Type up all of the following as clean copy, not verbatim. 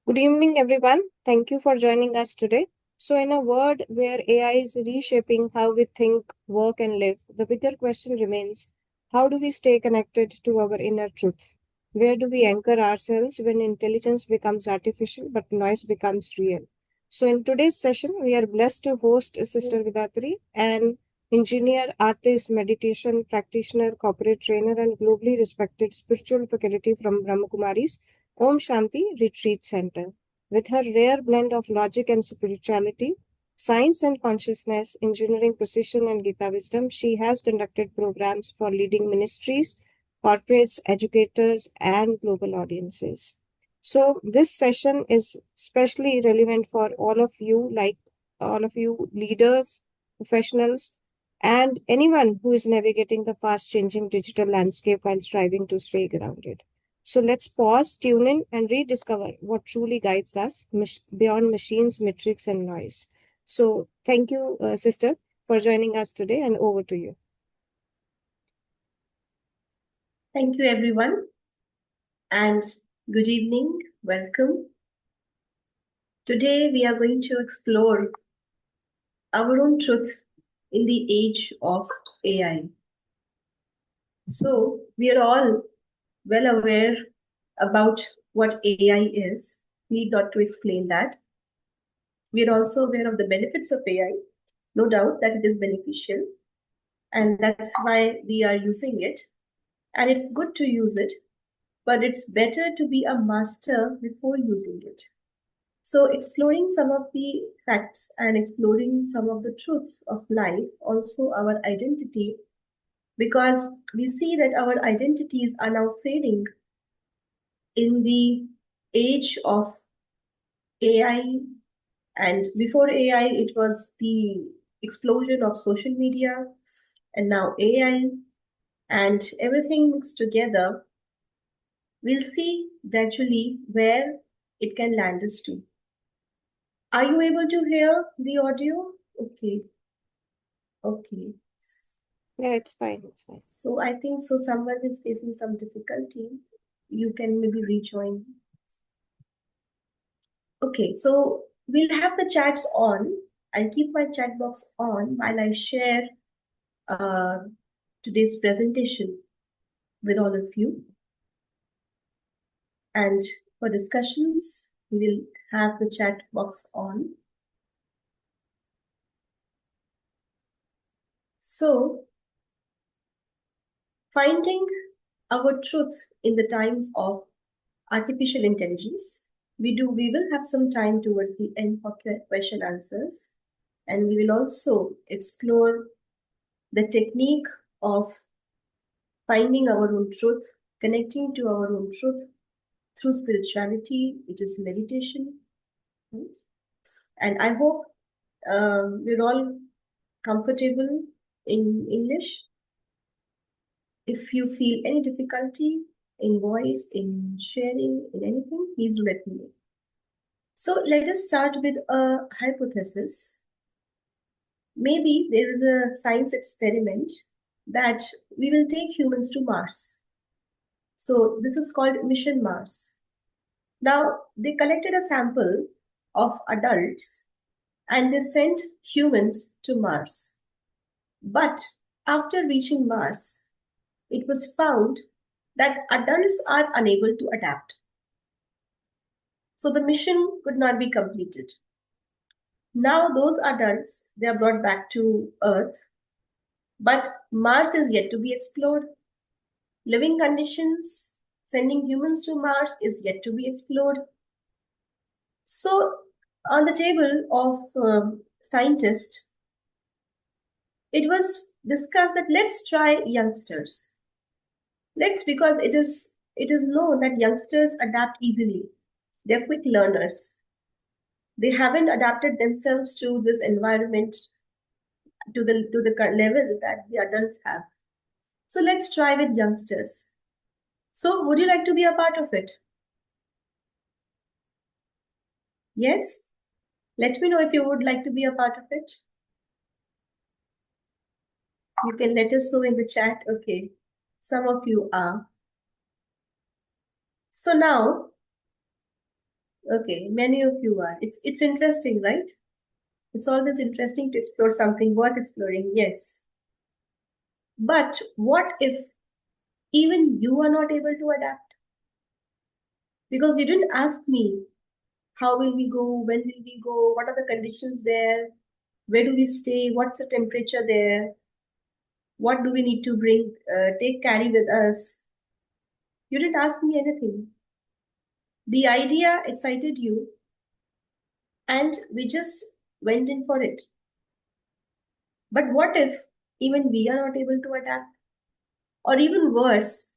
Good evening, everyone. Thank you for joining us today. So, in a world where AI is reshaping how we think, work, and live, the bigger question remains, how do we stay connected to our inner truth? Where do we anchor ourselves when intelligence becomes artificial but noise becomes real? So, in today's session, we are blessed to host Sister Vidhatri, an engineer, artist, meditation practitioner, corporate trainer, and globally respected spiritual faculty from Brahmakumaris Om Shanti Retreat Center. With her rare blend of logic and spirituality, science and consciousness, engineering precision and Gita wisdom, she has conducted programs for leading ministries, corporates, educators, and global audiences. So, this session is especially relevant for all of you, like all of you leaders, professionals, and anyone who is navigating the fast changing digital landscape while striving to stay grounded. So let's pause, tune in, and rediscover what truly guides us beyond machines, metrics, and noise. So thank you, sister, for joining us today, and over to you. Thank you, everyone, and good evening. Welcome. Today, we are going to explore our own truth in the age of AI. So, we are all well aware about what AI is. Need not to explain that. We are also aware of the benefits of AI. No doubt that it is beneficial, and that's why we are using it. And it's good to use it, but it's better to be a master before using it. So, exploring some of the facts and exploring some of the truths of life, also our identity, because we see that our identities are now fading in the age of AI. And before AI, it was the explosion of social media, and now AI, and everything mixed together. We'll see gradually where it can land us to. Are you able to hear the audio? Okay. Okay. Yeah, it's fine. It's fine. So I think so someone is facing some difficulty. You can maybe rejoin. Okay, so we'll have the chats on. I'll keep my chat box on while I share uh, today's presentation with all of you. And for discussions, we'll have the chat box on. So, finding our truth in the times of artificial intelligence. We will have some time towards the end for question answers, and we will also explore the technique of finding our own truth, connecting to our own truth through spirituality, which is meditation. Right? And I hope we're all comfortable in English. If you feel any difficulty in voice, in sharing, in anything, please do let me know. So let us start with a hypothesis. Maybe there is a science experiment that we will take humans to Mars. So this is called Mission Mars. Now they collected a sample of adults and they sent humans to Mars. But after reaching Mars, it was found that adults are unable to adapt. So the mission could not be completed. Now those adults, they are brought back to Earth, but Mars is yet to be explored. Living conditions, sending humans to Mars is yet to be explored. So on the table of scientists, it was discussed that let's try youngsters. Because it is known that youngsters adapt easily. They're quick learners. They haven't adapted themselves to this environment to the level that the adults have. So let's try with youngsters. So would you like to be a part of it? Yes? Let me know if you would like to be a part of it. You can let us know in the chat. Okay. Some of you are. So now, Okay, many of you are. It's interesting, right? It's always interesting to explore something worth exploring, yes. But what if even you are not able to adapt? Because you didn't ask me how will we go, when will we go, what are the conditions there, where do we stay, what's the temperature there, what do we need to bring, carry with us. You didn't ask me anything. The idea excited you, and we just went in for it. But what if even we are not able to adapt? Or even worse,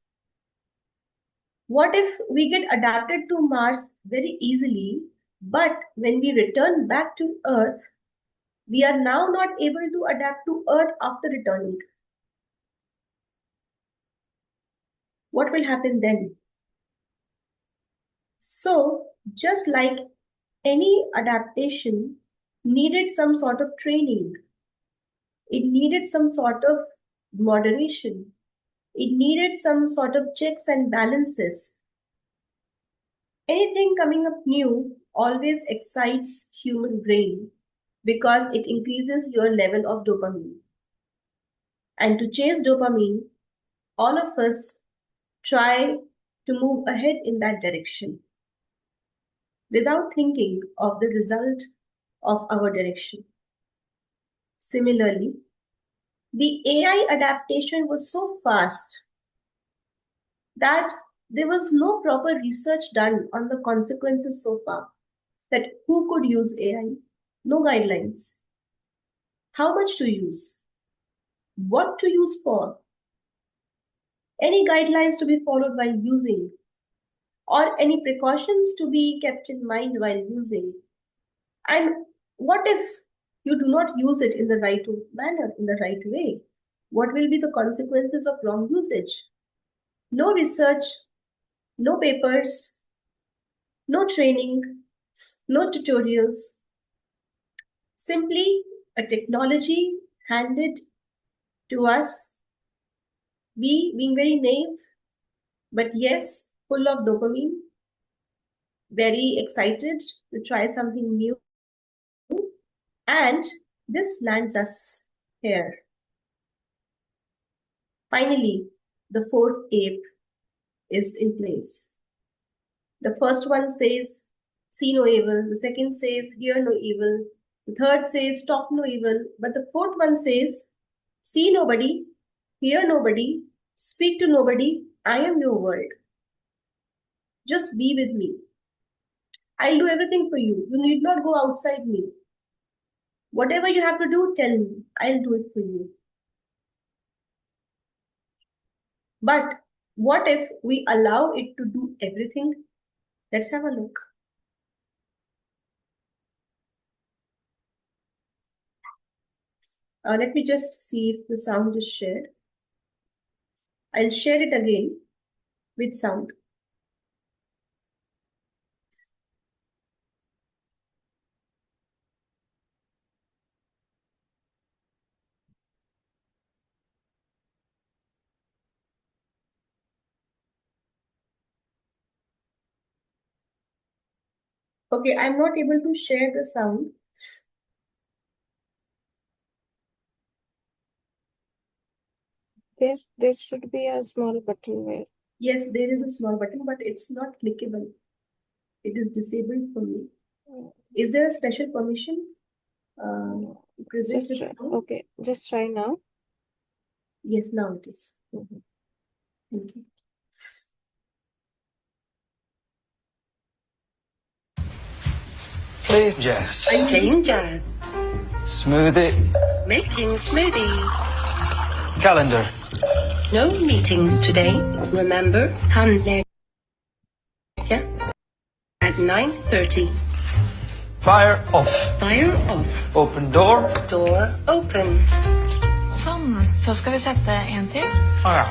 what if we get adapted to Mars very easily, but when we return back to Earth, we are now not able to adapt to Earth after returning? What will happen then? So, just like any adaptation needed some sort of training, it needed some sort of moderation, it needed some sort of checks and balances. Anything coming up new always excites human brain because it increases your level of dopamine. And to chase dopamine, all of us try to move ahead in that direction without thinking of the result of our direction. Similarly, the AI adaptation was so fast that there was no proper research done on the consequences so far. That who could use AI? No guidelines. How much to use? What to use for? Any guidelines to be followed while using? Or any precautions to be kept in mind while using? And what if you do not use it in the right manner, in the right way? What will be the consequences of wrong usage? No research, no papers, no training, no tutorials. Simply a technology handed to us, we being very naive, but yes, full of dopamine, very excited to try something new. And this lands us here. Finally, the fourth ape is in place. The first one says, see no evil. The second says, hear no evil. The third says, talk no evil. But the fourth one says, see nobody, hear nobody, speak to nobody. I am your world. Just be with me. I'll do everything for you. You need not go outside me. Whatever you have to do, tell me. I'll do it for you. But what if we allow it to do everything? Let's have a look. Let me just see if the sound is shared. I'll share it again with sound. Okay, I'm not able to share the sound. There should be a small button where. Yes, there is a small button, but it's not clickable. It is disabled for me. Is there a special permission? Present with sound? Okay, just try now. Yes, now it is. Thank you. Playing jazz. I'm playing jazz. Smoothie. Making smoothie. Calendar. No meetings today. Remember, tandläkare at 9:30. Fire off. Fire off. Open door. Door open. Sånn, så skal vi sette en til. Ah, ja.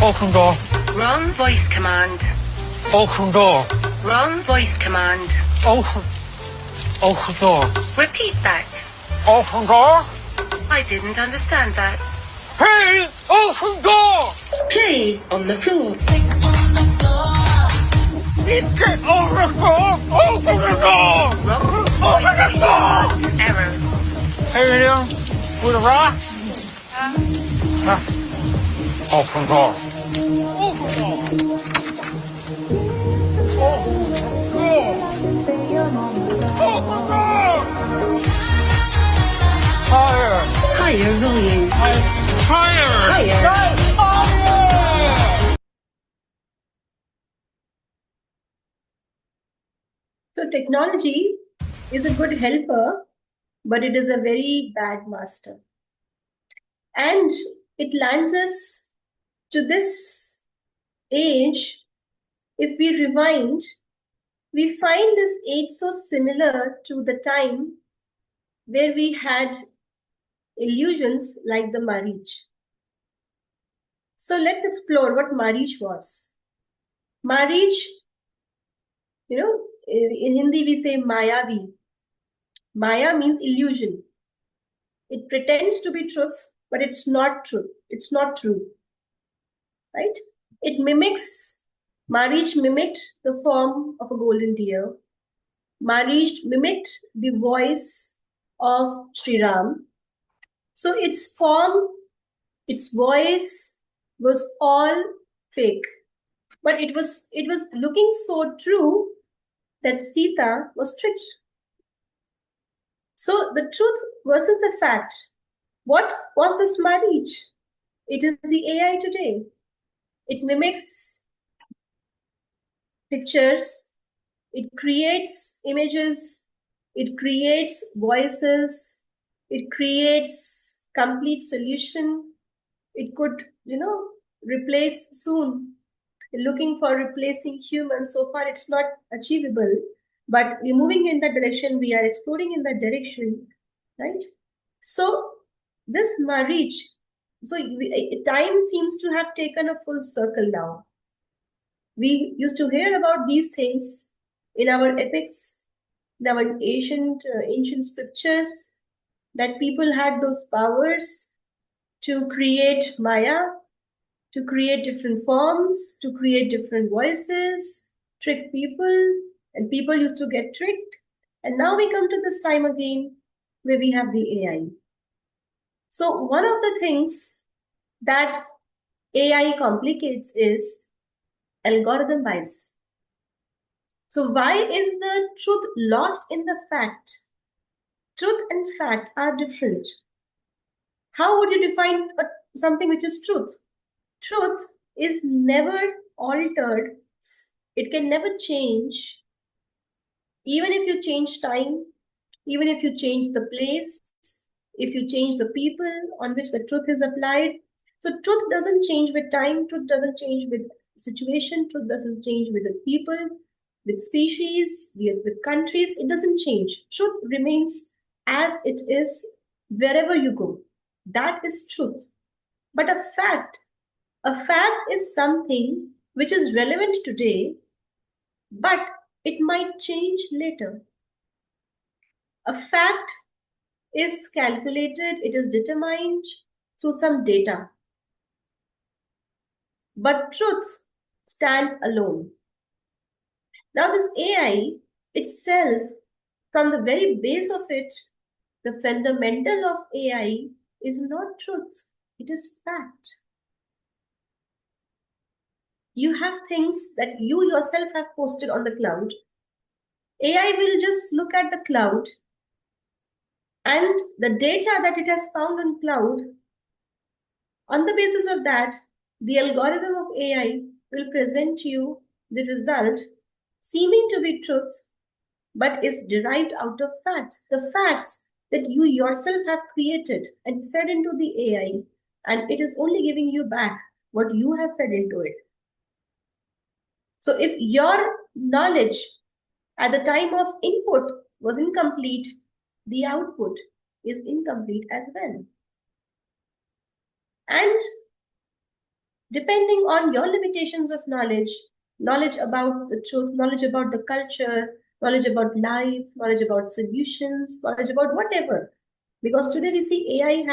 Open door. Wrong voice command. Open door. Wrong voice command. Open door. Repeat that. Open door. I didn't understand that. Hey, open door. Play on the floor. Sing on the floor. Get over the door! Open the door! Open the door! Error. Hey, William, with a rock? Open the door. Open the door. Open the door. Open the door. Higher. Higher volume. Higher. Higher. Higher. So technology is a good helper, but it is a very bad master. And it lands us to this age. If we rewind, we find this age so similar to the time where we had illusions like the marriage. So let's explore what marriage was. Marriage, in Hindi we say Mayavi. Maya means illusion. It pretends to be truth, but it's not true. It's not true, right? It mimics, marriage mimicked the form of a golden deer. Marriage mimicked the voice of Sri Ram. So its form, its voice was all fake, but it was looking so true that Sita was tricked. So the truth versus the fact. What was this marriage? It is the AI today. It mimics pictures, it creates images, it creates voices, it creates complete solution. It could, replace soon. Looking for replacing humans. So far, it's not achievable. But we're moving in that direction. We are exploring in that direction, right? So this marriage, time seems to have taken a full circle now. We used to hear about these things in our epics, in our ancient scriptures, that people had those powers to create Maya, to create different forms, to create different voices, trick people, and people used to get tricked. And now we come to this time again where we have the AI. So one of the things that AI complicates is algorithm bias. So why is the truth lost in the fact? Truth and fact are different. How would you define something which is truth? Truth is never altered. It can never change. Even if you change time, even if you change the place, if you change the people on which the truth is applied. So truth doesn't change with time, truth doesn't change with situation, truth doesn't change with the people, with species, with countries. It doesn't change. Truth remains as it is wherever you go. That is truth. But a fact is something which is relevant today, but it might change later. A fact is calculated, it is determined through some data. But truth stands alone. Now this AI itself, from the very base of it, the fundamental of AI is not truth, it is fact. You have things that you yourself have posted on the cloud. AI will just look at the cloud and the data that it has found on cloud. On the basis of that, the algorithm of AI will present you the result seeming to be truth, but is derived out of facts. The facts that you yourself have created and fed into the AI, and it is only giving you back what you have fed into it. So if your knowledge at the time of input was incomplete, the output is incomplete as well. And depending on your limitations of knowledge about the truth, knowledge about the culture, knowledge about life, knowledge about solutions, knowledge about whatever. Because today we see AI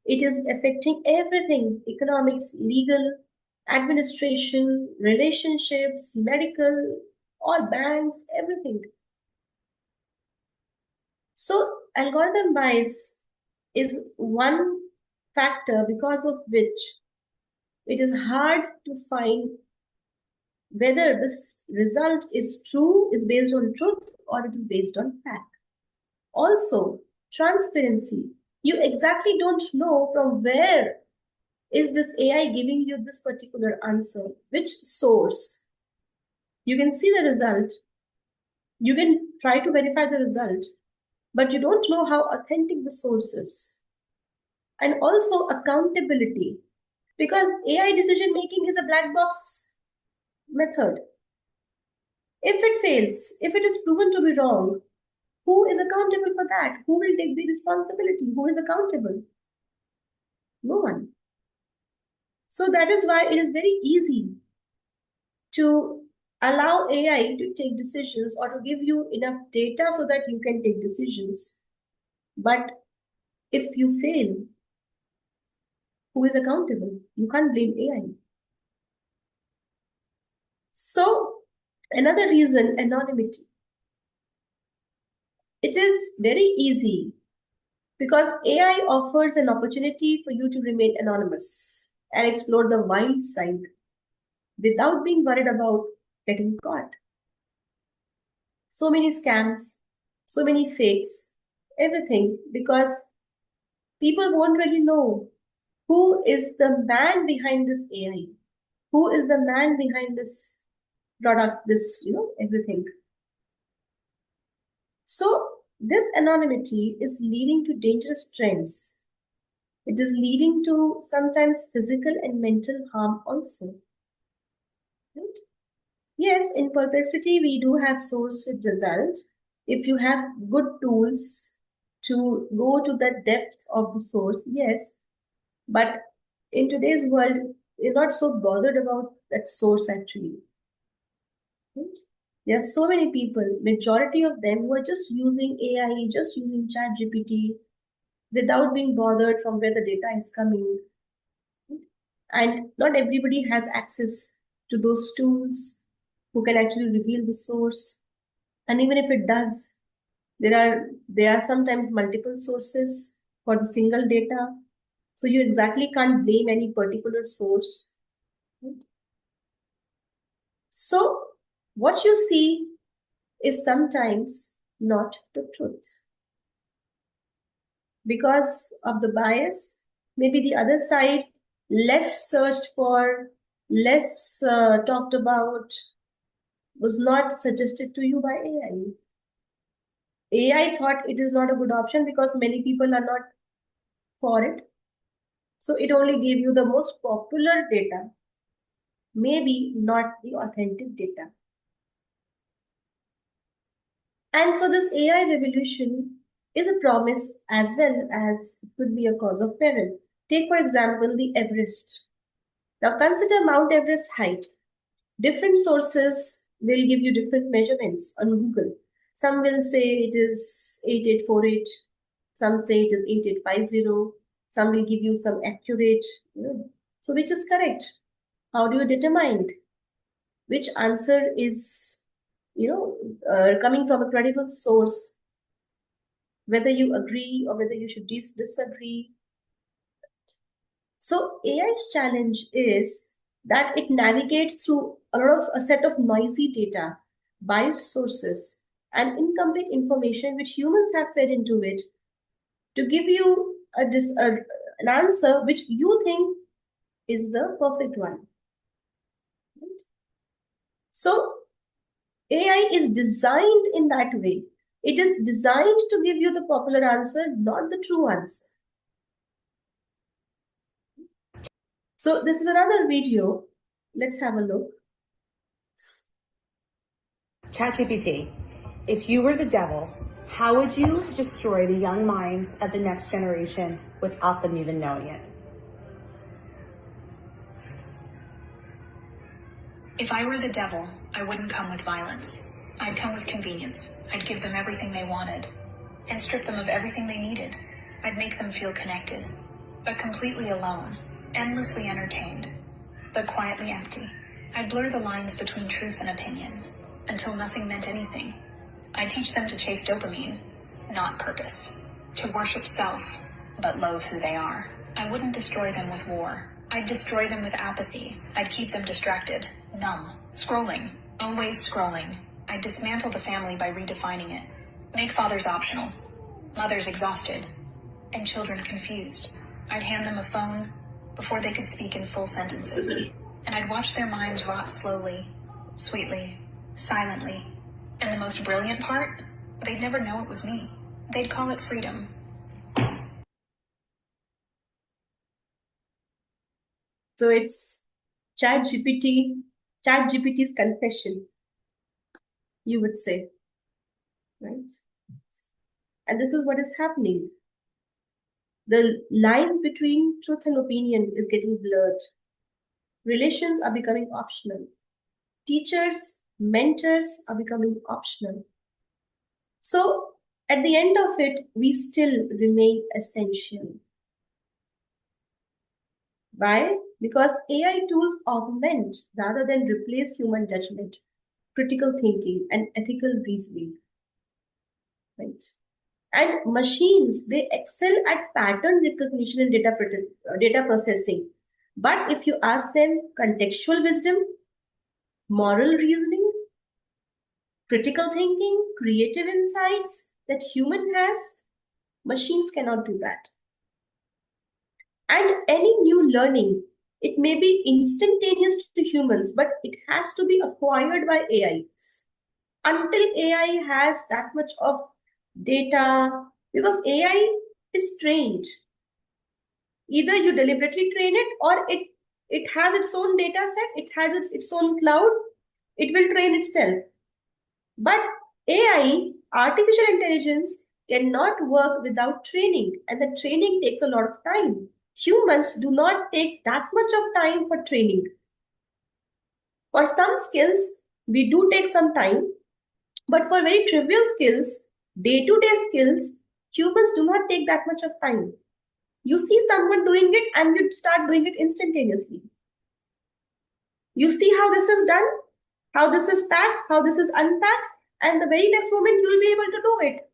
it is affecting everything, economics, legal, administration, relationships, medical, or banks, everything. So algorithm bias is one factor because of which it is hard to find whether this result is true, is based on truth, or it is based on fact. Also, transparency. You exactly don't know from where is this AI giving you this particular answer, which source. You can see the result, you can try to verify the result, but you don't know how authentic the source is. And also accountability, because AI decision making is a black box method. If it fails, if it is proven to be wrong, who is accountable for that? Who will take the responsibility? Who is accountable? No one. So that is why it is very easy to allow AI to take decisions or to give you enough data so that you can take decisions. But if you fail, who is accountable? You can't blame AI. So another reason, anonymity. It is very easy because AI offers an opportunity for you to remain anonymous and explore the wild side without being worried about getting caught. So many scams, so many fakes, everything, because people won't really know who is the man behind this AI, who is the man behind this product, this, everything. So this anonymity is leading to dangerous trends. It is leading to sometimes physical and mental harm also. Right? Yes, in Perplexity, we do have source with result. If you have good tools to go to the depth of the source, yes. But in today's world, you're not so bothered about that source actually. Right? There are so many people, majority of them, who are just using AI, just using ChatGPT without being bothered from where the data is coming. And not everybody has access to those tools who can actually reveal the source. And even if it does, there are sometimes multiple sources for the single data. So you exactly can't blame any particular source. Right? So what you see is sometimes not the truth. Because of the bias, maybe the other side, less searched for, less talked about, was not suggested to you by AI. AI thought it is not a good option because many people are not for it. So it only gave you the most popular data, maybe not the authentic data. And so this AI revolution is a promise as well as it could be a cause of peril. Take, for example, the Everest. Now consider Mount Everest height. Different sources will give you different measurements on Google. Some will say it is 8848. Some say it is 8850. Some will give you some accurate. So which is correct? How do you determine which answer is, coming from a credible source? Whether you agree or whether you should disagree. So AI's challenge is that it navigates through a set of noisy data, biased sources, and incomplete information which humans have fed into it to give you an answer which you think is the perfect one. Right? So AI is designed in that way. It is designed to give you the popular answer, not the true answer. So this is another video. Let's have a look. ChatGPT, if you were the devil, how would you destroy the young minds of the next generation without them even knowing it? If I were the devil, I wouldn't come with violence. I'd come with convenience. I'd give them everything they wanted and strip them of everything they needed. I'd make them feel connected, but completely alone, endlessly entertained. but quietly empty. I'd blur the lines between truth and opinion, until nothing meant anything. I'd teach them to chase dopamine, not purpose. To worship self, but loathe who they are. I wouldn't destroy them with war. I'd destroy them with apathy. I'd keep them distracted, numb, scrolling, always scrolling. I'd dismantle the family by redefining it. Make fathers optional, mothers exhausted, and children confused. I'd hand them a phone before they could speak in full sentences. And I'd watch their minds rot slowly, sweetly, silently. And the most brilliant part? They'd never know it was me. They'd call it freedom. So it's ChatGPT's confession, you would say, right? And this is what is happening. The lines between truth and opinion is getting blurred. Relations are becoming optional. Teachers, mentors are becoming optional. So at the end of it, we still remain essential. Why? Because AI tools augment rather than replace human judgment, critical thinking, and ethical reasoning. Right? And machines, they excel at pattern recognition and data processing. But if you ask them contextual wisdom, moral reasoning, critical thinking, creative insights that human has, machines cannot do that. And any new learning, it may be instantaneous to humans, but it has to be acquired by AI. Until AI has that much of data, because AI is trained. Either you deliberately train it, or it has its own data set, it has its own cloud, it will train itself. But AI, artificial intelligence, cannot work without training, and the training takes a lot of time. Humans do not take that much of time for training. For some skills, we do take some time, but for very trivial skills, day-to-day skills, humans do not take that much of time. You see someone doing it and you start doing it instantaneously. You see how this is done, how this is packed, how this is unpacked, and the very next moment you'll be able to do it.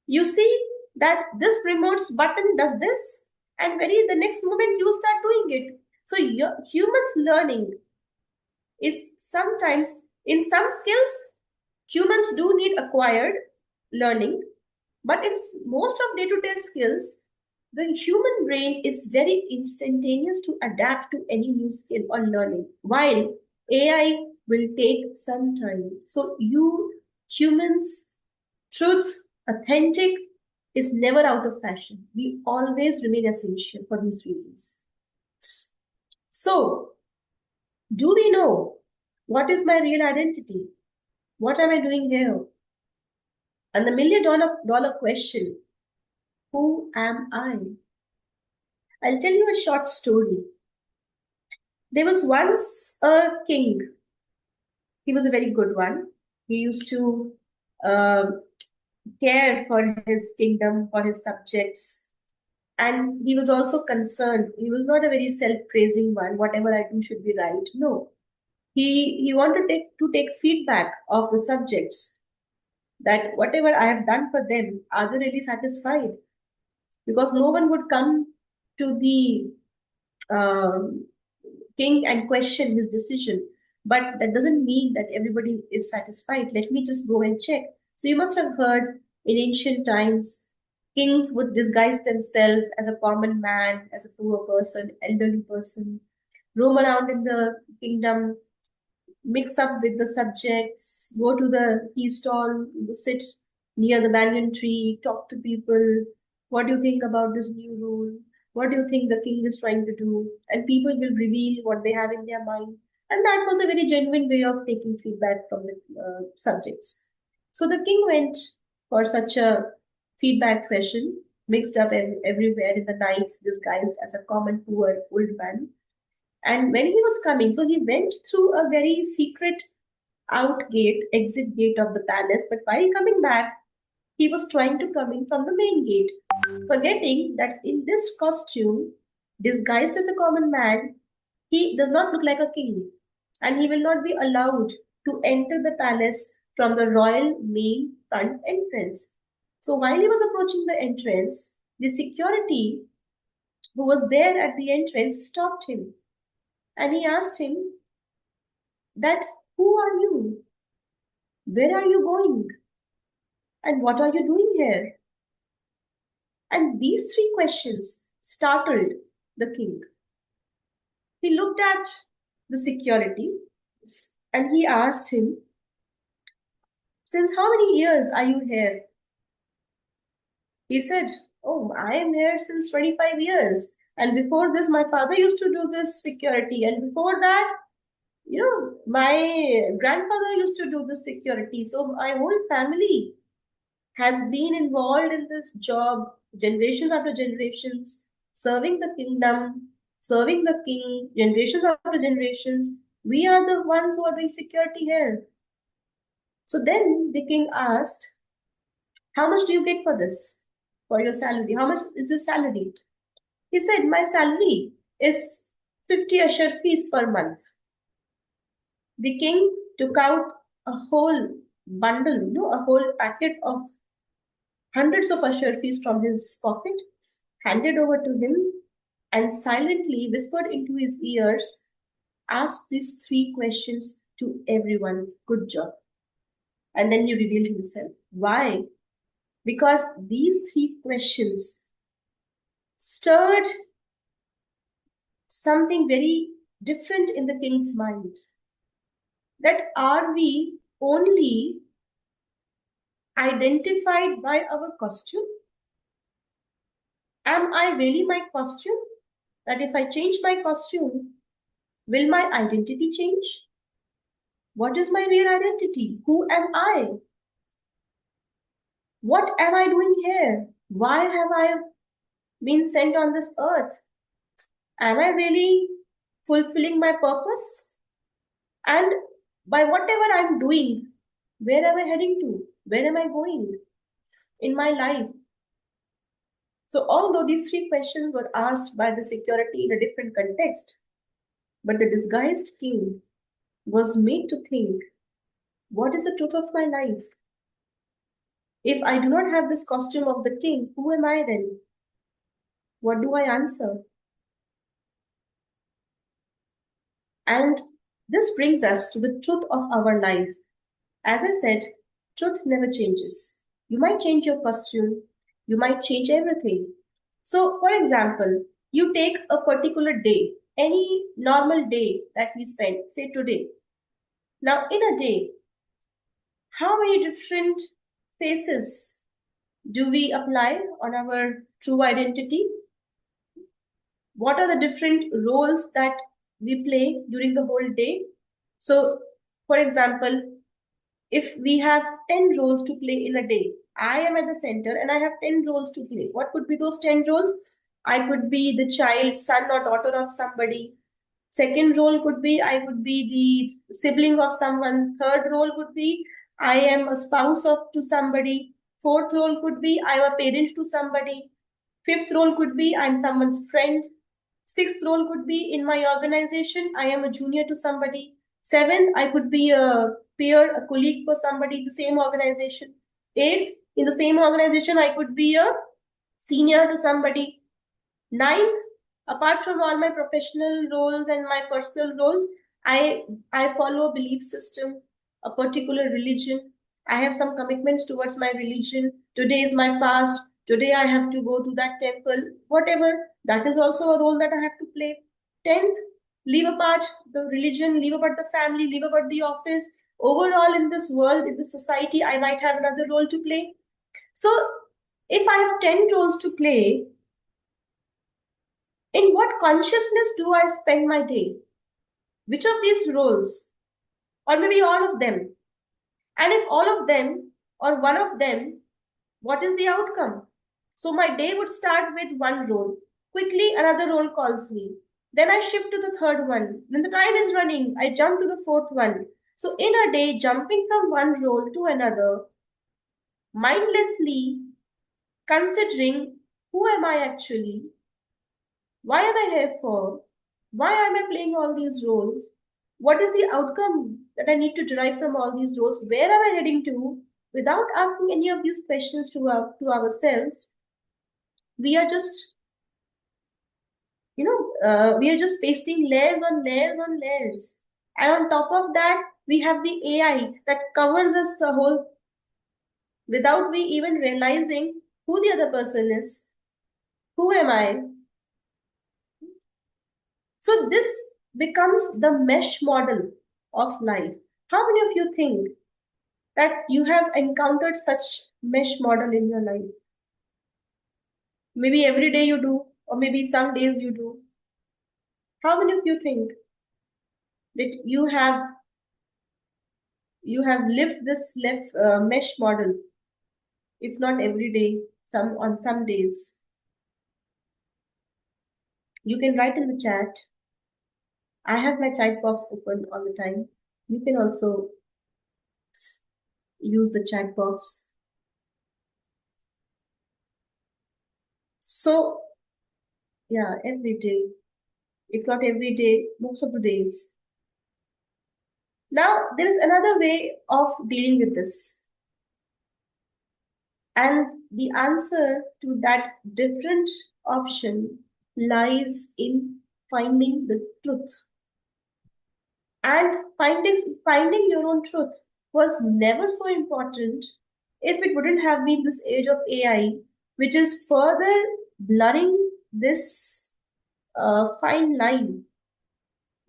You see that this remote's button does this, and the next moment you start doing it. So humans learning is sometimes, in some skills, humans do need acquired learning, but in most of day-to-day skills, the human brain is very instantaneous to adapt to any new skill or learning, while AI will take some time. So humans, truth, authentic, is never out of fashion. We always remain essential for these reasons. So, do we know what is my real identity? What am I doing here? And the $1,000,000 question, who am I? I'll tell you a short story. There was once a king. He was a very good one. He used to care for his kingdom, for his subjects. And he was also concerned. He was not a very self-praising one. Whatever I do should be right. No. He wanted to take feedback of the subjects, that whatever I have done for them, are they really satisfied? Because no one would come to the king and question his decision. But that doesn't mean that everybody is satisfied. Let me just go and check. So you must have heard in ancient times, kings would disguise themselves as a common man, as a poor person, elderly person, roam around in the kingdom, mix up with the subjects, go to the tea stall, sit near the banyan tree, talk to people. What do you think about this new rule? What do you think the king is trying to do? And people will reveal what they have in their mind. And that was a very genuine way of taking feedback from the subjects. So the king went for such a feedback session, mixed up everywhere in the nights, disguised as a common poor old man. And when he was coming, so he went through a very secret exit gate of the palace. But while coming back, he was trying to come in from the main gate, forgetting that in this costume, disguised as a common man, He does not look like a king, and he will not be allowed to enter the palace from the royal main front entrance. So while he was approaching the entrance, the security who was there at the entrance stopped him, and he asked him that, who are you? Where are you going? And what are you doing here? And these three questions startled the king. He looked at the security and he asked him, since how many years are you here? He said, oh, I am here since 25 years. And before this, my father used to do this security. And before that, my grandfather used to do this security. So my whole family has been involved in this job, generations after generations, serving the kingdom, serving the king, generations after generations. We are the ones who are doing security here. So then the king asked, how much do you get for this, for your salary? How much is your salary? He said, my salary is 50 ashar fees per month. The king took out a whole bundle, a whole packet of hundreds of ashar fees from his pocket, handed over to him, and silently whispered into his ears, asked these three questions to everyone. Good job. And then he revealed himself. Why? Because these three questions stirred something very different in the king's mind. That are we only identified by our costume? Am I really my costume? That if I change my costume, will my identity change? What is my real identity? Who am I? What am I doing here? Why have I been sent on this earth? Am I really fulfilling my purpose? And by whatever I'm doing, where am I heading to? Where am I going in my life? So although these three questions were asked by the security in a different context, but the disguised king was made to think, what is the truth of my life? If I do not have this costume of the king, who am I then? What do I answer? And this brings us to the truth of our life. As I said, truth never changes. You might change your costume, you might change everything. So, for example, you take a particular day, any normal day that we spend, say today. Now, in a day, how many different faces do we apply on our true identity? What are the different roles that we play during the whole day? So, for example, if we have 10 roles to play in a day, I am at the center and I have 10 roles to play. What could be those 10 roles? I could be the child, son or daughter of somebody. Second role could be I would be the sibling of someone. Third role could be I am a spouse to somebody. Fourth role could be I am a parent to somebody. Fifth role could be I'm someone's friend. Sixth role could be in my organization, I am a junior to somebody. Seventh, I could be a peer, a colleague for somebody, the same organization. Eighth, in the same organization, I could be a senior to somebody. Ninth, apart from all my professional roles and my personal roles, I follow a belief system, a particular religion. I have some commitments towards my religion. Today is my fast. Today I have to go to that temple. Whatever, that is also a role that I have to play. 10th, leave apart the religion, leave apart the family, leave apart the office. Overall, in this world, in this society, I might have another role to play. So, if I have 10 roles to play, in what consciousness do I spend my day? Which of these roles? Or maybe all of them? And if all of them or one of them, what is the outcome? So my day would start with one role. Quickly, another role calls me. Then I shift to the third one. Then the time is running. I jump to the fourth one. So in a day, jumping from one role to another, mindlessly considering who am I actually? Why am I here for? Why am I playing all these roles? What is the outcome that I need to derive from all these roles? Where am I heading to? Without asking any of these questions to ourselves, we are just, we are just pasting layers on layers on layers. And on top of that, we have the AI that covers us the whole without we even realizing who the other person is. Who am I? So this becomes the mesh model of life. How many of you think that you have encountered such mesh model in your life? Maybe every day you do, or maybe some days you do. How many of you think that you have lived this mesh model, if not every day, some on some days? You can write in the chat. I have my chat box open all the time. You can also use the chat box. So, yeah, every day, if not every day, most of the days. Now, there is another way of dealing with this. And the answer to that different option lies in finding the truth. And finding your own truth was never so important if it wouldn't have been this age of AI, which is further blurring this fine line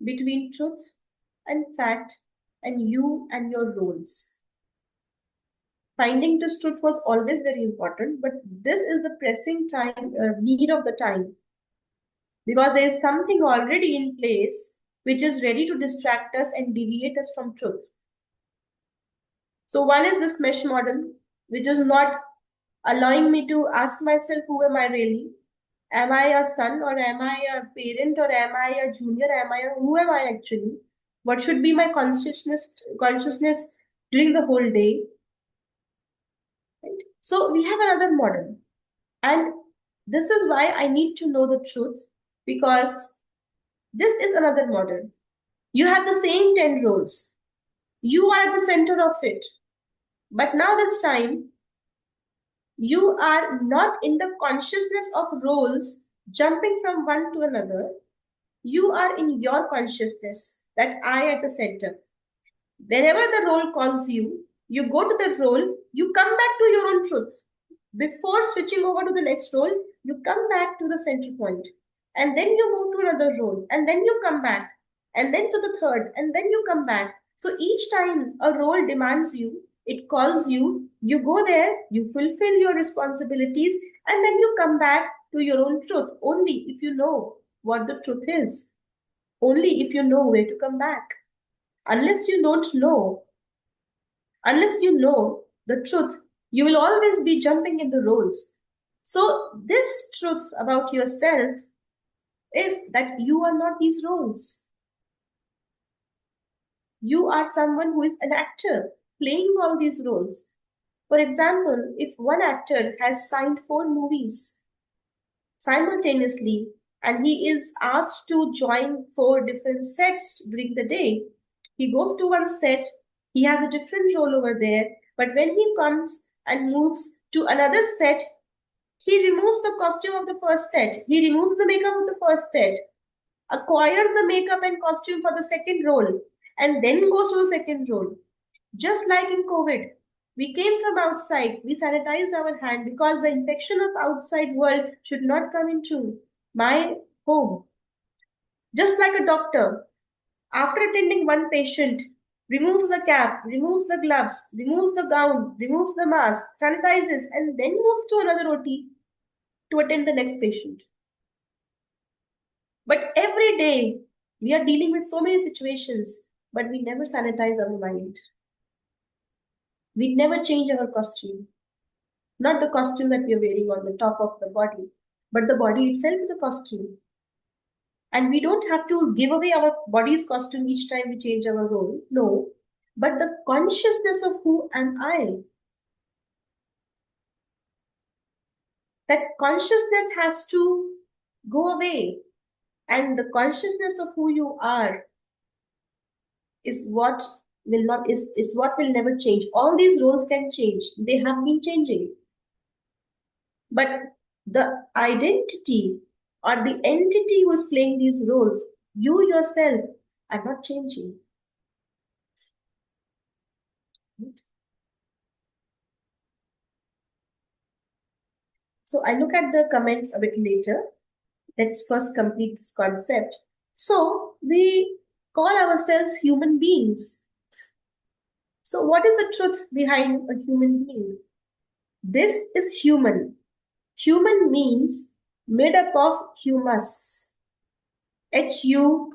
between truth and fact and you and your roles. Finding this truth was always very important, but this is the pressing need of the time, because there is something already in place which is ready to distract us and deviate us from truth. So one is this mesh model, which is not allowing me to ask myself, who am I really? Am I a son, or am I a parent, or am I a junior? Who am I actually? What should be my consciousness during the whole day? Right? So we have another model. And this is why I need to know the truth, because this is another model. You have the same 10 roles. You are at the center of it. But now this time, you are not in the consciousness of roles jumping from one to another. You are in your consciousness, that I at the center. Wherever the role calls you, you go to the role, you come back to your own truth. Before switching over to the next role, you come back to the center point. And then you move to another role, and then you come back, and then to the third, and then you come back. So each time a role demands you, it calls you, you go there, you fulfill your responsibilities, and then you come back to your own truth, only if you know what the truth is, only if you know where to come back. Unless you know the truth, you will always be jumping in the roles. So this truth about yourself is that you are not these roles. You are someone who is an actor playing all these roles. For example, if one actor has signed 4 movies simultaneously and he is asked to join 4 different sets during the day, he goes to one set, he has a different role over there, but when he comes and moves to another set, he removes the costume of the first set, he removes the makeup of the first set, acquires the makeup and costume for the second role, and then goes to the second role. Just like in COVID, we came from outside, we sanitized our hand because the infection of outside world should not come into my home. Just like a doctor, after attending one patient, removes the cap, removes the gloves, removes the gown, removes the mask, sanitizes, and then moves to another OT to attend the next patient. But every day, we are dealing with so many situations, but we never sanitize our mind. We never change our costume. Not the costume that we are wearing on the top of the body, but the body itself is a costume. And we don't have to give away our body's costume each time we change our role. No. But the consciousness of who am I, that consciousness has to go away. And the consciousness of who you are is what will not is what will never change. All these roles can change. They have been changing. But the identity or the entity who is playing these roles, you yourself are not changing. Right? So I look at the comments a bit later. Let's first complete this concept. So we call ourselves human beings. So what is the truth behind a human being? This is human. Human means made up of humus. Humus.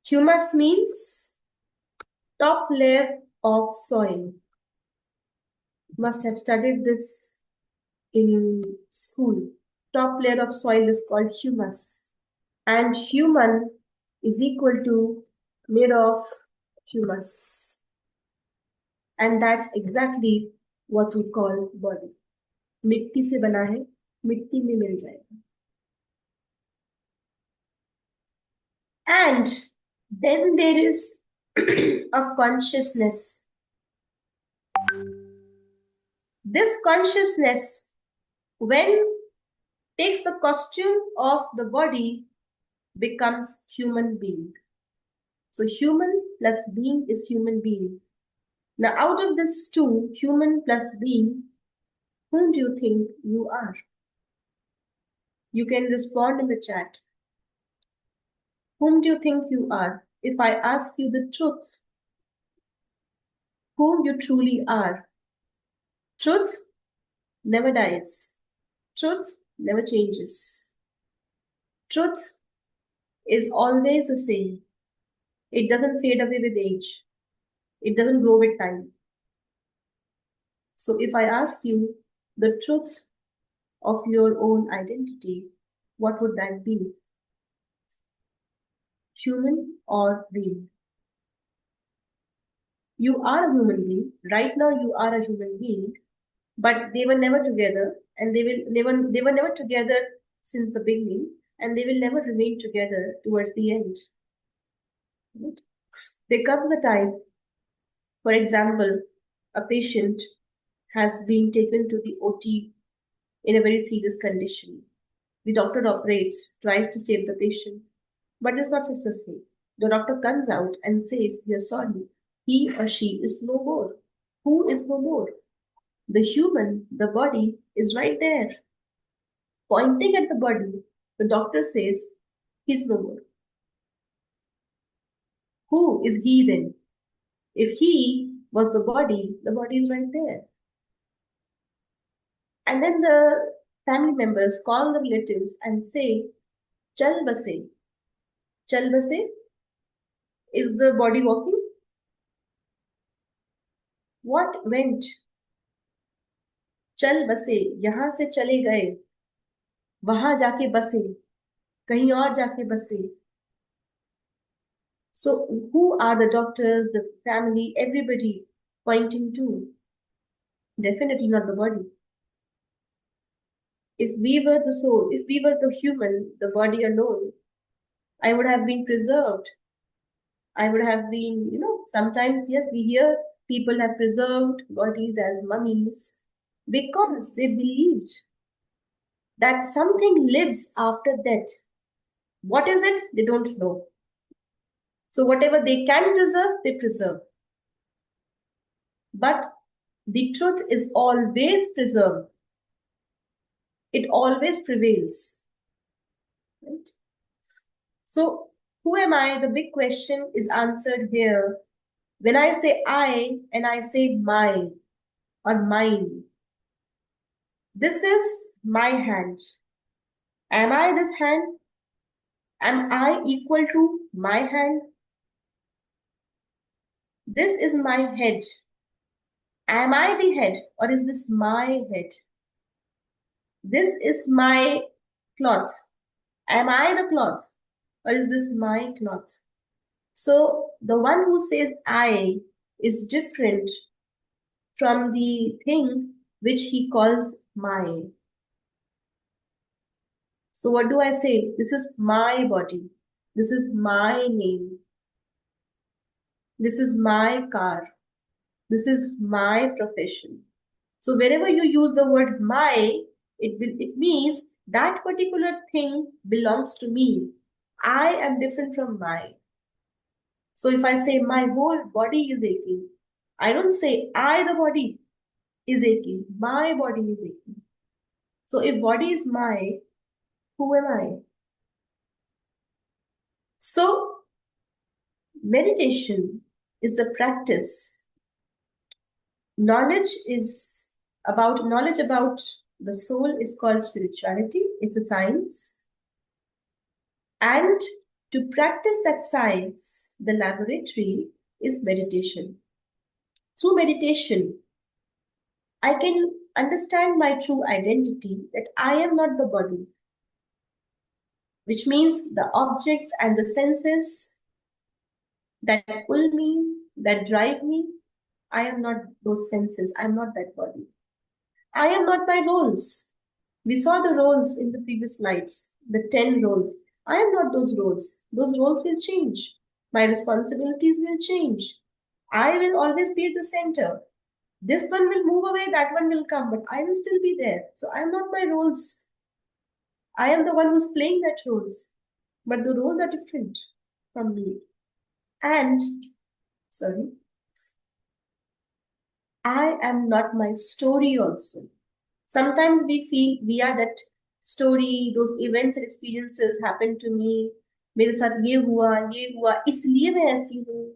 Humus means top layer of soil. Must have studied this in school. Top layer of soil is called humus. And human is equal to made of humus. And that's exactly what we call body. मिट्टी से बना है, मिट्टी में मिल जाएगा. And then there is a consciousness. This consciousness, when takes the costume of the body, becomes human being. So human plus being is human being. Now out of this two, human plus being, whom do you think you are? You can respond in the chat. Whom do you think you are? If I ask you the truth, whom you truly are. Truth never dies. Truth never changes. Truth is always the same. It doesn't fade away with age. It doesn't grow with time. So if I ask you the truth of your own identity, what would that be? Human or being? You are a human being. Right now you are a human being, but they were never together, and they were never together since the beginning, and they will never remain together towards the end. Right? There comes a time, for example, a patient has been taken to the OT in a very serious condition. The doctor operates, tries to save the patient, but is not successful. The doctor comes out and says, "We are sorry, he or she is no more." Who is no more? The human, the body, is right there. Pointing at the body, the doctor says, "He's no more." Who is he then? If he was the body is right there. And then the family members call the relatives and say, "Chal base." Chal base? Is the body walking? What went? चल बसे, यहां से चले गए, वहां जाके बसे, कहीं और जाके बसे. So who are the doctors, the family, everybody pointing to? Definitely not the body. If we were the soul, if we were the human, the body alone, I would have been preserved. I would have been, sometimes, yes, we hear people have preserved bodies as mummies because they believed that something lives after death. What is it? They don't know. So whatever they can preserve, they preserve. But the truth is always preserved. It always prevails. Right? So who am I? The big question is answered here. When I say I and I say my or mine, this is my hand. Am I this hand? Am I equal to my hand? This is my head. Am I the head or is this my head? This is my cloth. Am I the cloth or is this my cloth? So the one who says I is different from the thing which he calls my. So what do I say? This is my body. This is my name. This is my car. This is my profession. So wherever you use the word my, it means that particular thing belongs to me. I am different from my. So if I say my whole body is aching, I don't say I, the body, is aching. My body is aching. So if body is my, who am I? So meditation is the practice. Knowledge about the soul is called spirituality. It's a science. And to practice that science, the laboratory is meditation. Through meditation, I can understand my true identity, that I am not the body, which means the objects and the senses that pull me, that drive me, I am not those senses, I am not that body. I am not my roles. We saw the roles in the previous slides, the 10 roles. I am not those roles. Those roles will change. My responsibilities will change. I will always be at the center. This one will move away, that one will come, but I will still be there. So I am not my roles. I am the one who's playing that roles, but the roles are different from me. And, I am not my story also. Sometimes we feel we are that story, those events and experiences happen to me. मेरे साथ ये हुआ, इसलिए मैं ऐसी हूँ.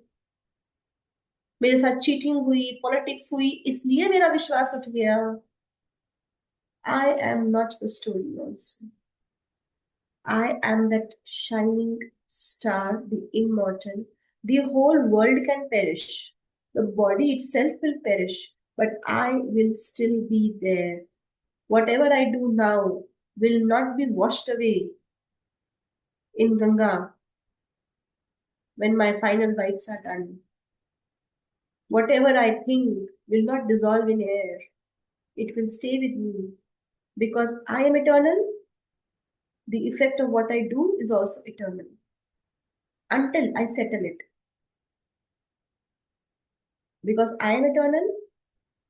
मेरे साथ चीटिंग हुई, पॉलिटिक्स हुई, इसलिए मेरा विश्वास उठ गया. I am not the story also. I am that shining star, the immortal. The whole world can perish. The body itself will perish, but I will still be there. Whatever I do now will not be washed away in Ganga when my final rites are done. Whatever I think will not dissolve in air. It will stay with me because I am eternal. The effect of what I do is also eternal until I settle it. Because I am eternal,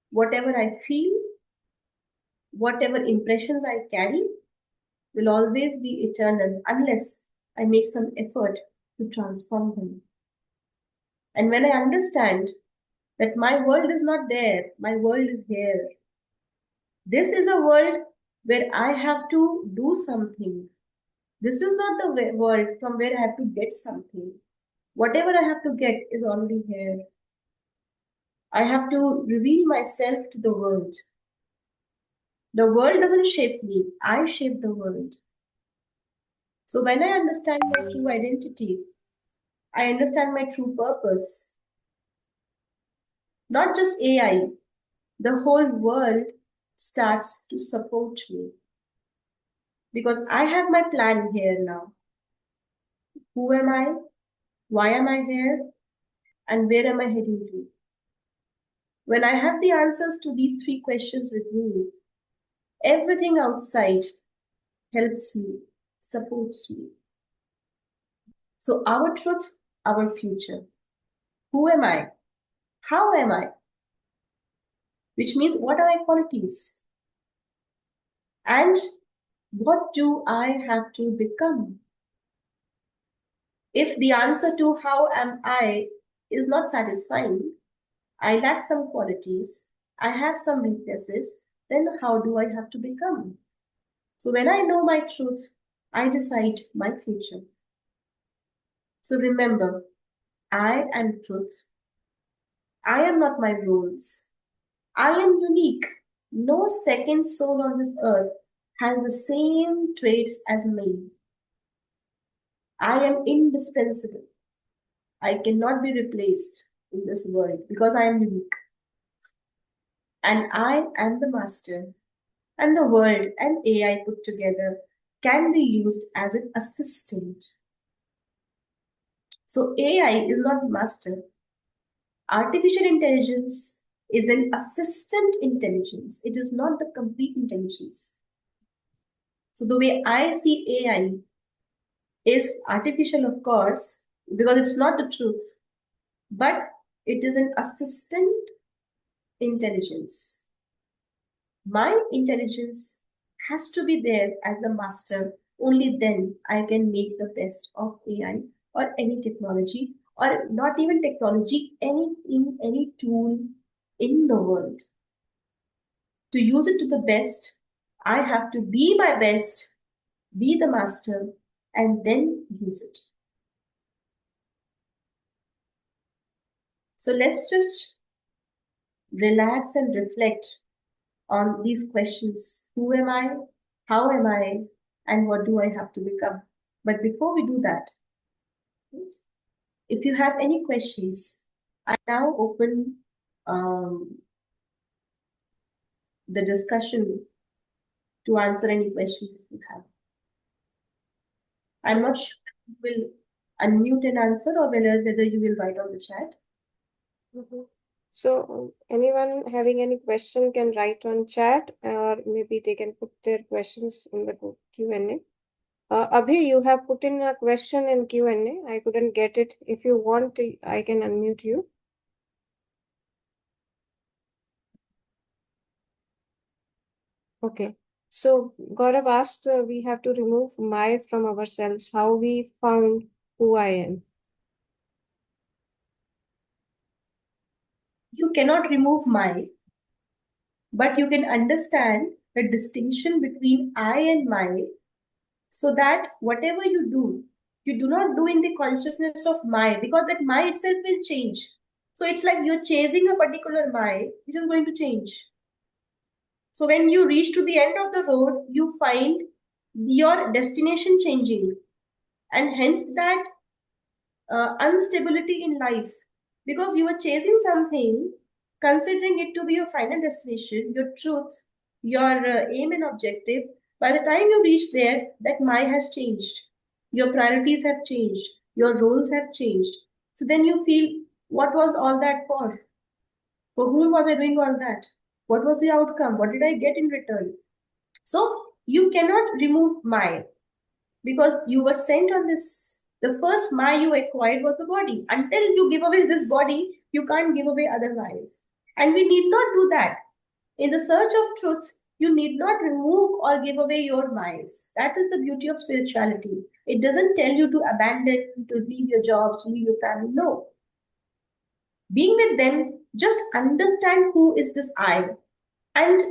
whatever I feel, whatever impressions I carry will always be eternal unless I make some effort to transform them. And when I understand that my world is not there, my world is here. This is a world where I have to do something. This is not the world from where I have to get something. Whatever I have to get is already here. I have to reveal myself to the world. The world doesn't shape me, I shape the world. So when I understand my true identity, I understand my true purpose. Not just AI, the whole world starts to support me. Because I have my plan here now. Who am I? Why am I here? And where am I heading to? When I have the answers to these 3 questions with me, everything outside helps me, supports me. So our truth, our future. Who am I? How am I? Which means, what are my qualities? And what do I have to become? If the answer to how am I is not satisfying, I lack some qualities, I have some weaknesses, then how do I have to become? So when I know my truth, I decide my future. So remember, I am truth. I am not my roles. I am unique. No second soul on this earth has the same traits as me. I am indispensable. I cannot be replaced in this world because I am unique. And I am the master. And the world and AI put together can be used as an assistant. So AI is not master. Artificial intelligence is an assistant intelligence. It is not the complete intelligence. So the way I see AI is artificial, of course, because it's not the truth, but it is an assistant intelligence. My intelligence has to be there as the master. Only then I can make the best of AI or any technology, or not even technology, anything, any tool in the world. To use it to the best, I have to be my best, be the master, and then use it. So let's just relax and reflect on these questions. Who am I? How am I? And what do I have to become? But before we do that, if you have any questions, I now open the discussion to answer any questions if you have. I'm not sure if you will unmute and answer, or whether you will write on the chat. So anyone having any question can write on chat, or maybe they can put their questions in the Q&A. Abhi, you have put in a question in Q&A. I couldn't get it. If you want, I can unmute you. Okay. So Gaurav asked, we have to remove my from ourselves. How we found who I am? You cannot remove my, but you can understand the distinction between I and my, so that whatever you do not do in the consciousness of my, because that my itself will change. So it's like you're chasing a particular my, which is going to change. So when you reach to the end of the road, you find your destination changing, and hence that instability in life, because you are chasing something, considering it to be your final destination, your truth, your aim and objective. By the time you reach there, that my has changed, your priorities have changed, your roles have changed. So then you feel, what was all that for whom was I doing all that? What was the outcome? What did I get in return? So you cannot remove my, because you were sent on this. The first my you acquired was the body. Until you give away this body, you can't give away otherwise. And we need not do that. In the search of truth, you need not remove or give away your minds. That is the beauty of spirituality. It doesn't tell you to abandon, to leave your jobs, leave your family. No. Being with them, just understand who is this I, and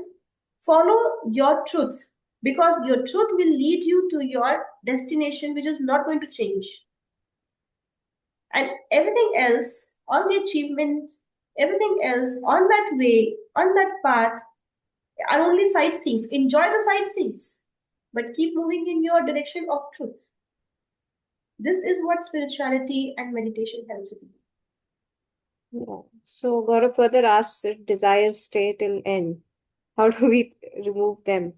follow your truth, because your truth will lead you to your destination, which is not going to change. And everything else, all the achievements, everything else on that way, on that path, are only sightseeings. Enjoy the sightseeings, but keep moving in your direction of truth. This is what spirituality and meditation helps you do. Yeah. So Gaurav further asks if desires stay till end. How do we remove them?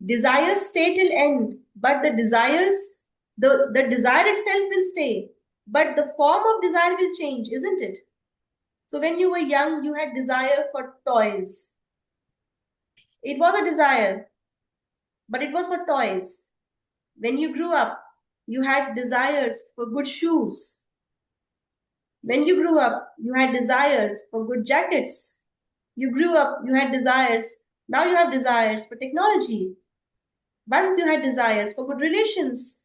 Desires stay till end, but the desires, the desire itself will stay, but the form of desire will change, isn't it? So when you were young, you had desire for toys. It was a desire, but it was for toys. When you grew up, you had desires for good shoes. When you grew up, you had desires for good jackets. You grew up, you had desires. Now you have desires for technology. Once you had desires for good relations.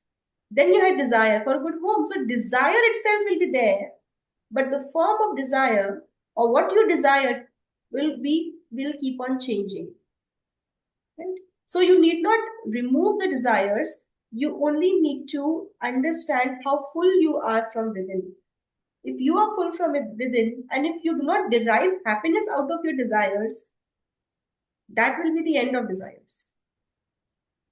Then you had desire for a good home. So desire itself will be there, but the form of desire, or what you desire, will keep on changing. Right? So you need not remove the desires. You only need to understand how full you are from within. If you are full from it within, and if you do not derive happiness out of your desires, that will be the end of desires.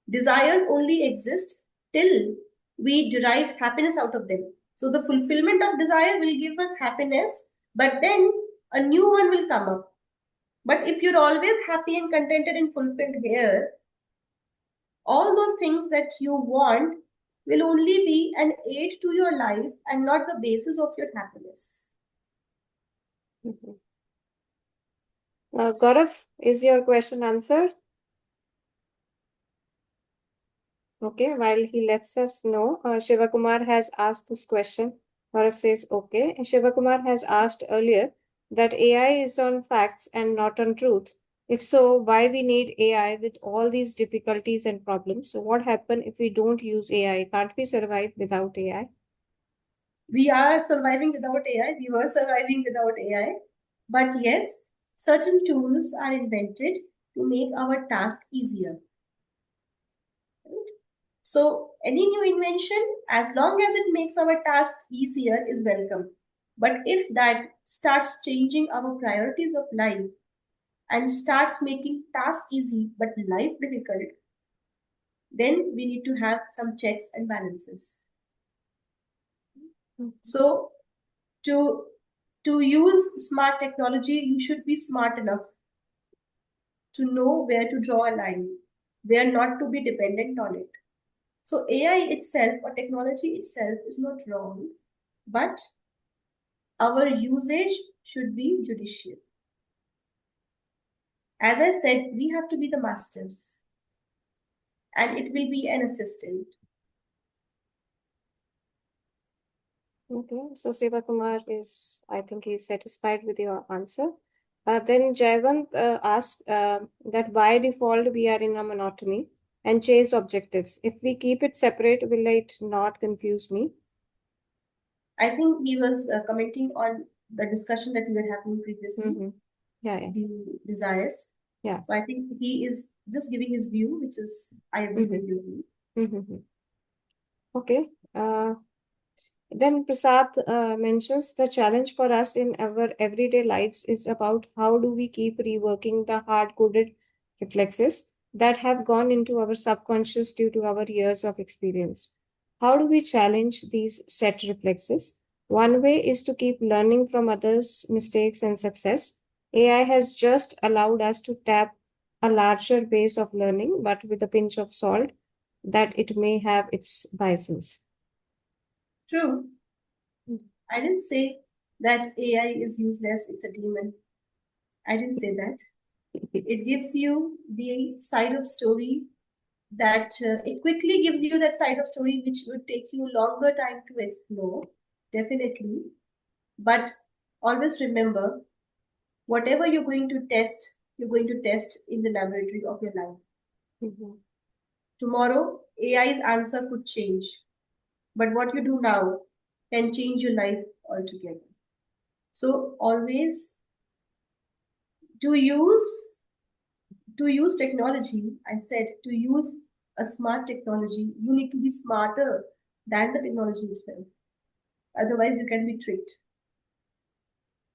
Desires only exist till we derive happiness out of them. So the fulfillment of desire will give us happiness, but then a new one will come up. But if you're always happy and contented and fulfilled here, all those things that you want will only be an aid to your life and not the basis of your happiness. Gaurav, is your question answered? Okay, while he lets us know, Shivakumar has asked this question. Bharat says, okay. And Shivakumar has asked earlier that AI is on facts and not on truth. If so, why we need AI with all these difficulties and problems? So what happen if we don't use AI? Can't we survive without AI? We are surviving without AI. We were surviving without AI. But yes, certain tools are invented to make our task easier. Right? So any new invention, as long as it makes our task easier, is welcome. But if that starts changing our priorities of life and starts making task easy but life difficult, then we need to have some checks and balances. So to use smart technology, you should be smart enough to know where to draw a line, where not to be dependent on it. So AI itself or technology itself is not wrong, but our usage should be judicious. As I said, we have to be the masters, and it will be an assistant. Okay, so Shivakumar is, I think he's satisfied with your answer. Then Jayavant asked that by default we are in a monotony and chase objectives. If we keep it separate, will it not confuse me? I think he was commenting on the discussion that we were having previously, Mm-hmm. Yeah. the desires. Yeah. So I think he is just giving his view, which is I agree with you. Mm-hmm. Okay. Then Prasad mentions the challenge for us in our everyday lives is about how do we keep reworking the hard-coded reflexes that have gone into our subconscious due to our years of experience. How do we challenge these set reflexes? One way is to keep learning from others' mistakes and success. AI has just allowed us to tap a larger base of learning, but with a pinch of salt that it may have its biases. True. I didn't say that AI is useless, it's a demon. I didn't say that. It gives you the side of story that it quickly gives you that side of story which would take you longer time to explore, definitely. But always remember, whatever you're going to test in the laboratory of your life. Mm-hmm. Tomorrow, AI's answer could change. But what you do now can change your life altogether. So always to use technology, I said to use a smart technology, you need to be smarter than the technology itself. Otherwise, you can be tricked.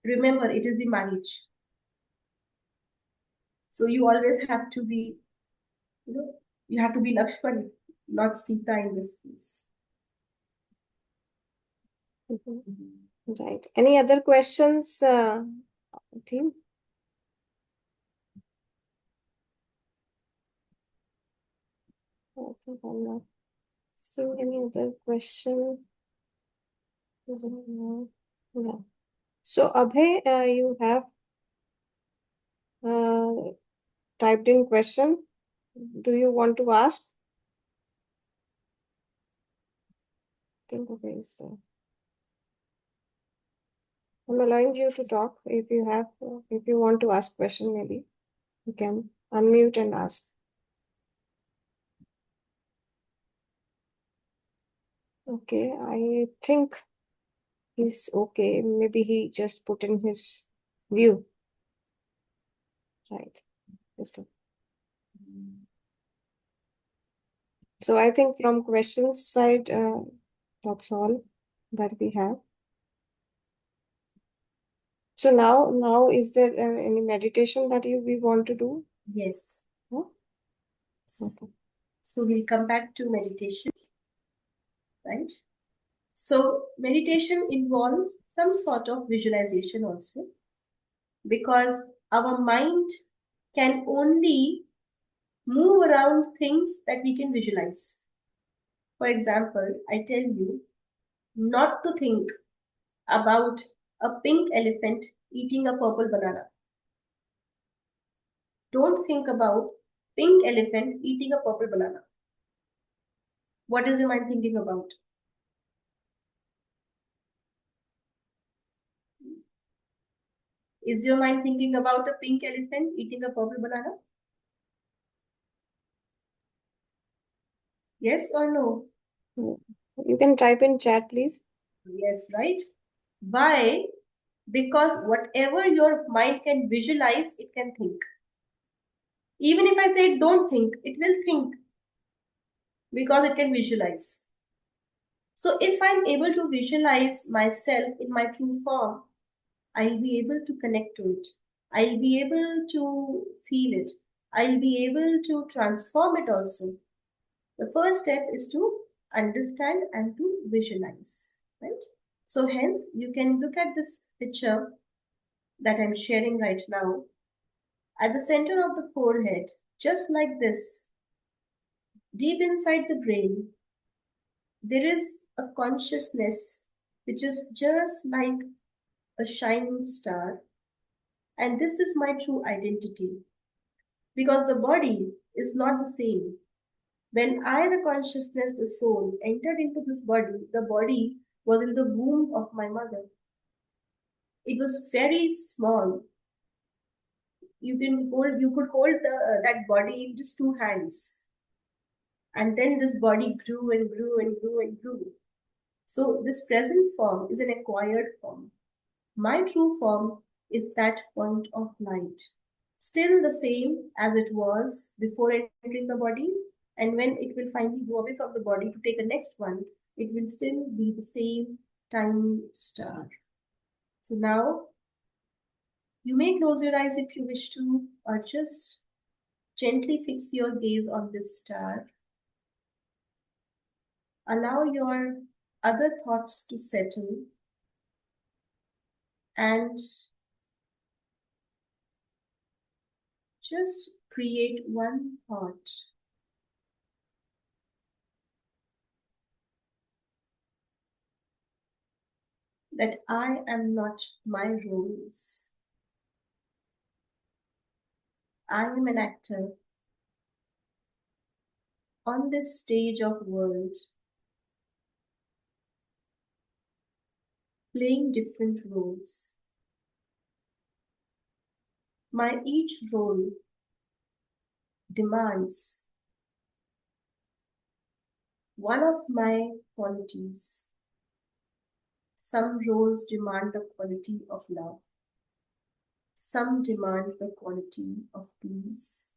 Remember, it is the manage. So you always have to be, you have to be Lakshman, not Sita in this case. Right. Any other questions, team? I think I'm not seeing any other question. Yeah. So, Abhay, you have typed in question. Do you want to ask? I think Abhay is there. I'm allowing you to talk. If you want to ask question, maybe you can unmute and ask. Okay, I think he's okay. Maybe he just put in his view. Right. So I think from questions side, that's all that we have. So now is there any meditation that we want to do? Yes. Huh? Okay. So we'll come back to meditation, right? So meditation involves some sort of visualization also, because our mind can only move around things that we can visualize. For example, I tell you not to think about a pink elephant eating a purple banana. Don't think about pink elephant eating a purple banana. What is your mind thinking about? Is your mind thinking about a pink elephant eating a purple banana? Yes or no? You can type in chat, please. Yes, right? Why? Because whatever your mind can visualize, it can think. Even if I say don't think, it will think because it can visualize. So if I'm able to visualize myself in my true form, I'll be able to connect to it. I'll be able to feel it. I'll be able to transform it also. The first step is to understand and to visualize, right? So hence you can look at this picture that I'm sharing right now. At the center of the forehead, just like this, deep inside the brain, there is a consciousness which is just like a shining star. And this is my true identity because the body is not the same. When I, the consciousness, the soul, entered into this body, the body was in the womb of my mother. It was very small. You could hold that body in just two hands. And then this body grew and grew and grew and grew. So this present form is an acquired form. My true form is that point of light, still the same as it was before entering the body. And when it will finally go away from the body to take the next one, it will still be the same tiny star. So now you may close your eyes if you wish to, or just gently fix your gaze on this star. Allow your other thoughts to settle and just create one thought. That I am not my roles. I am an actor on this stage of world, playing different roles. My each role demands one of my qualities. Some roles demand the quality of love. Some demand the quality of peace.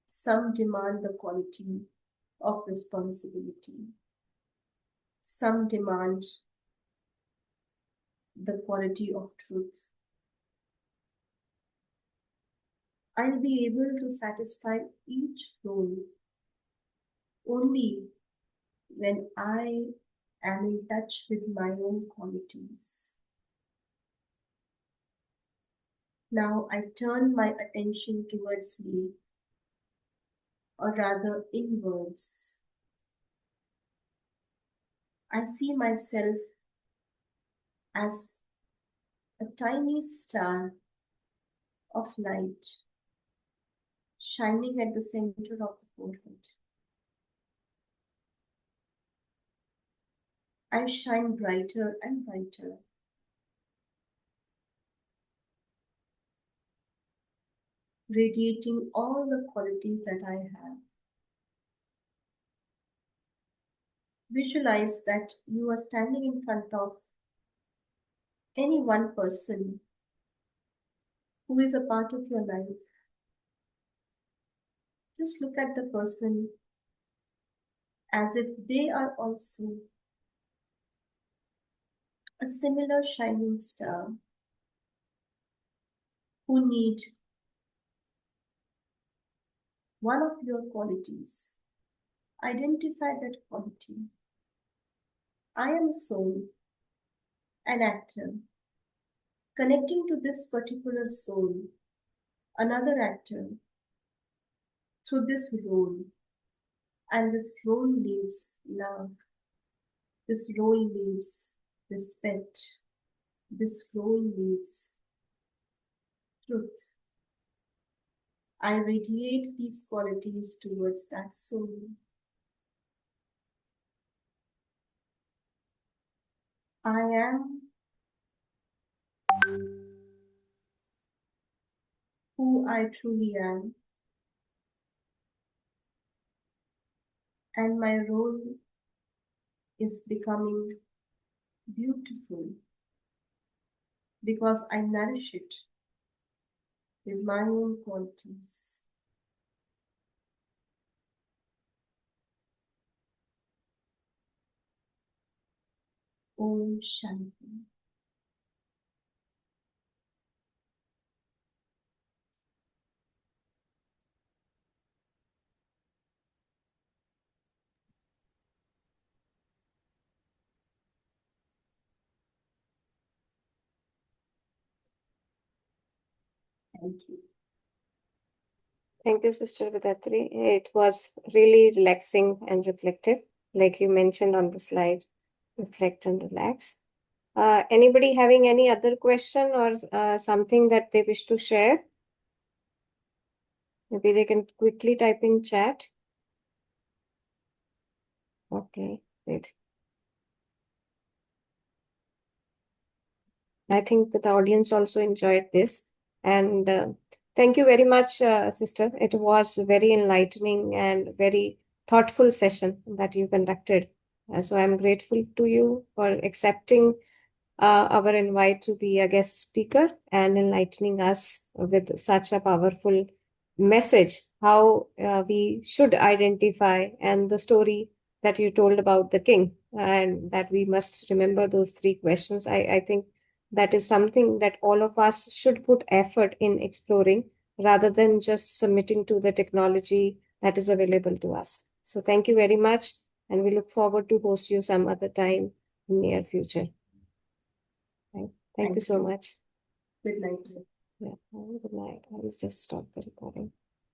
Some demand the quality of responsibility. Some demand the quality of truth. I'll be able to satisfy each role only when I am in touch with my own qualities. Now I turn my attention towards me, or rather inwards. I see myself as a tiny star of light shining at the center of the forehead. I shine brighter and brighter. Radiating all the qualities that I have. Visualize that you are standing in front of any one person who is a part of your life. Just look at the person as if they are also a similar shining star who need one of your qualities. Identify that quality. I am a soul, an actor, connecting to this particular soul, another actor, through this role. And this role needs love. This role needs respect. This role needs truth. I radiate these qualities towards that soul. I am who I truly am, and my role is becoming beautiful because I nourish it with my own qualities. Om Shanti. Thank you. Thank you, Sister Vidhatri. It was really relaxing and reflective, like you mentioned on the slide. Reflect and relax. Anybody having any other question or something that they wish to share? Maybe they can quickly type in chat. Okay, great. I think that the audience also enjoyed this. And thank you very much, Sister. It was very enlightening and very thoughtful session that you conducted. So I'm grateful to you for accepting our invite to be a guest speaker and enlightening us with such a powerful message, how we should identify, and the story that you told about the king, and that we must remember those three questions. I think that is something that all of us should put effort in exploring rather than just submitting to the technology that is available to us. So thank you very much, and we look forward to host you some other time in near future. Thank you so much. Good night. Yeah, good night. I will just stop the recording.